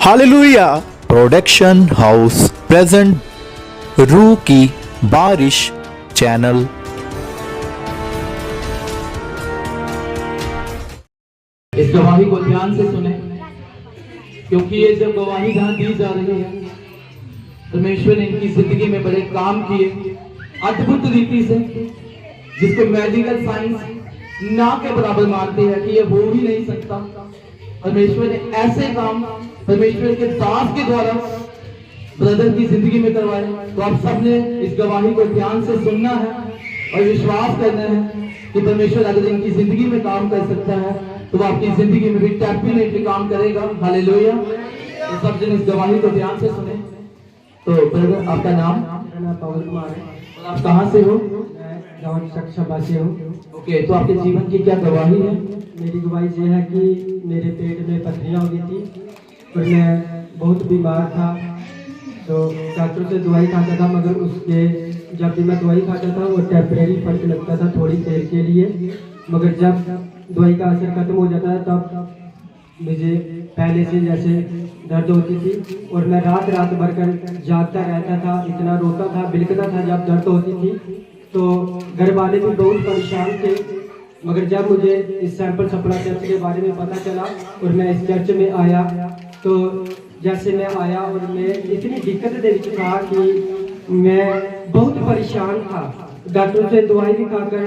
Hallelujah production house present रूह की बारिश चैनल। इस गवाही को ध्यान से सुने, क्योंकि ये जब गवाही जहां दी जा रही है, परमेश्वर ने इनकी जिंदगी में बड़े काम किए अद्भुत रीति से, जिसको मेडिकल साइंस ना के बराबर मानती है कि ये हो ही नहीं सकता। परमेश्वर ने ऐसे काम परमेश्वर के दास के द्वारा ब्रदर की जिंदगी में करवाए। तो आप सबने इस गवाही को ध्यान से सुनना है और विश्वास करना है कि परमेश्वर अगर इनकी जिंदगी में काम कर सकता है तो वो आपकी जिंदगी में भी डेफिनेटली काम करेगा। हालेलुया। तो सब जन इस गवाही को ध्यान से सुने। तो ब्रदर, आपका नाम? मेरा नाम पवन कुमार है। और आप कहाँ से हो? मैं गाँव सक्छा से हूँ। ओके, तो आपके जीवन की क्या गवाही है? मेरी गवाही ये है कि मेरे पेट में पथरियाँ हो गई थी और मैं बहुत बीमार था। तो डॉक्टर से दवाई खाता था, मगर उसके जब भी मैं दवाई खाता था वो टेम्परेरी फर्क लगता था थोड़ी देर के लिए, मगर जब दवाई का असर खत्म हो जाता था तब मुझे पहले से जैसे दर्द होती थी और मैं रात रात भर कर जागता रहता था, इतना रोता था, बिलखता था जब दर्द होती थी। तो घर वाले भी बहुत परेशान थे, मगर जब मुझे इस सैंपल सप्ला चर्च के बारे में पता चला और मैं इस चर्च में आया, तो जैसे मैं आया और मैं इतनी दिक्कत दे चुका कि मैं बहुत परेशान था। डॉक्टर से दवाई भी खाकर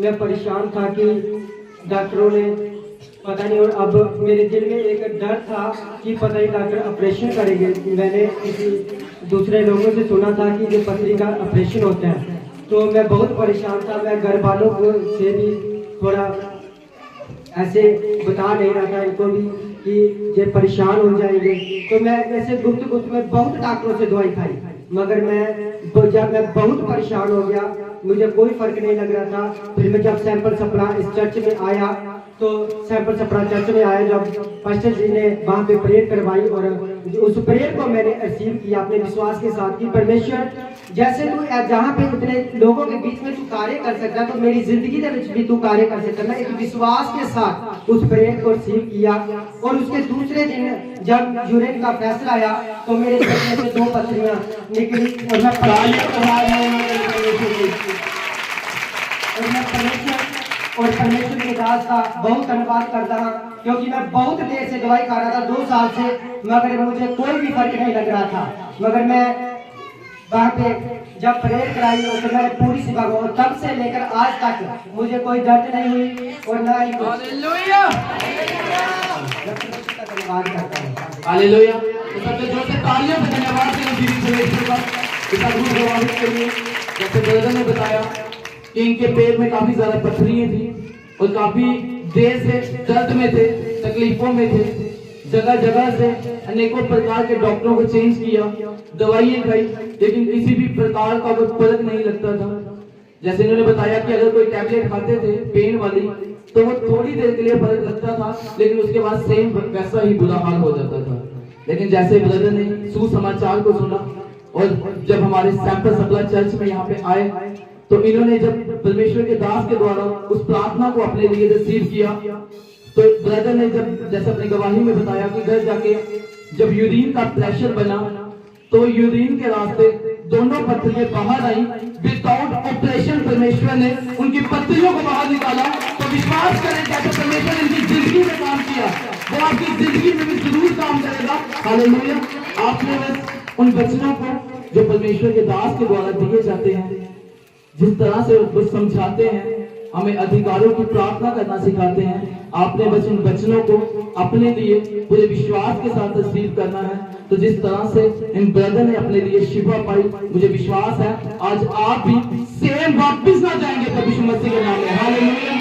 मैं परेशान था कि डॉक्टरों ने पता नहीं, और अब मेरे दिल में एक डर था कि पता नहीं डॉक्टर ऑपरेशन करेंगे। मैंने किसी दूसरे लोगों से सुना था कि ये पथरी का ऑपरेशन होता है, तो मैं बहुत परेशान था। मैं घर वालों को से भी थोड़ा ऐसे बता नहीं रहा था इनको भी कि ये परेशान हो जाएंगे। तो मैं ऐसे गुप्त में बहुत डॉक्टरों से दवाई खाई, मगर जब मैं बहुत परेशान हो गया, मुझे कोई फर्क नहीं लग रहा था। फिर मैं जब सैंपल सप्ला इस चर्च में आया, तो सैंपल सप्ला चर्च में आया, जब पास्टर जी ने वहाँ पे प्रेयर करवाई और उस प्रेयर को मैंने रिसीव किया अपने विश्वास के साथ कि परमेश्वर जैसे तू जहाँ पे इतने लोगों के बीच में तू कार्य कर सकता, तो मेरी जिंदगी के भी तू कार्य कर सकता। मैं एक विश्वास के साथ उस प्रेयर को रिसीव किया और उसके दूसरे दिन जब यूरिन का फैसला आया तो मेरे पेट में से 2 पथरियां निकली और मैं परमेश्वर के दास का बहुत धन्यवाद करता हूँ, क्योंकि मैं बहुत देर से दवाई खा रहा था 2 साल से, मगर मुझे कोई भी फर्क नहीं लग रहा था। मगर मैं वहाँ पे जब प्रेयर कराई तो मैंने पूरी सेवा को, और तब से लेकर आज तक मुझे कोई दर्द नहीं हुई और ना ही हालेलुया। धन्यवाद करता हूँ। हालेलुया। तो सबसे जोर से तालियों से धन्यवाद दें इस अद्भुत गवाही के लिए। जैसे ब्रदर ने बताया कि इनके पेट में काफी ज्यादा पथरियां थी और काफी देर से दर्द में थे, तकलीफों में थे, जगह जगह से अनेकों प्रकार के डॉक्टरों को चेंज किया, दवाइयां खाई, लेकिन किसी भी प्रकार का कोई फर्क नहीं लगता था। जैसे इन्होंने बताया कि अगर कोई टैबलेट खाते थे पेन वाली तो वो थोड़ी देर के लिए फर्क लगता था, लेकिन उसके बाद सेम वैसा ही बुरा हाल हो जाता था। लेकिन जैसे ब्रदर ने सुसमाचार को सुना और जब हमारे सैंपल सप्ला चर्च में यहाँ पे आए, तो इन्होंने जब परमेश्वर के दास के द्वारा उस प्रार्थना को अपने लिए रिसीव किया, तो ब्रदर ने जब जैसे अपनी गवाही में बताया कि घर जाके जब यूरिन का प्रेशर बना तो यूरिन के रास्ते दोनों पथरियां बाहर आई। विदाउट ऑपरेशन परमेश्वर ने उनकी पथरियों को बाहर निकाला। तो विश्वास करें जैसे परमेश्वर ने इनकी जिंदगी में काम किया, वो आपकी जिंदगी में भी जरूर काम करेगा। हालेलुया। आपने बस उन वचनों को जो परमेश्वर के दास के द्वारा दिए जाते हैं, जिस तरह से वो समझाते हैं, हमें अधिकारों की प्रार्थना करना सिखाते हैं, आपने बस उन वचनों को अपने लिए पूरे विश्वास के साथ तस्लीम करना है। तो जिस तरह से इन ब्रदर ने अपने लिए शिफा पाई, मुझे विश्वास है आज आप भी सेम वापस ना जाएंगे प्रभु यीशु मसीह के नाम में। हालेलुया।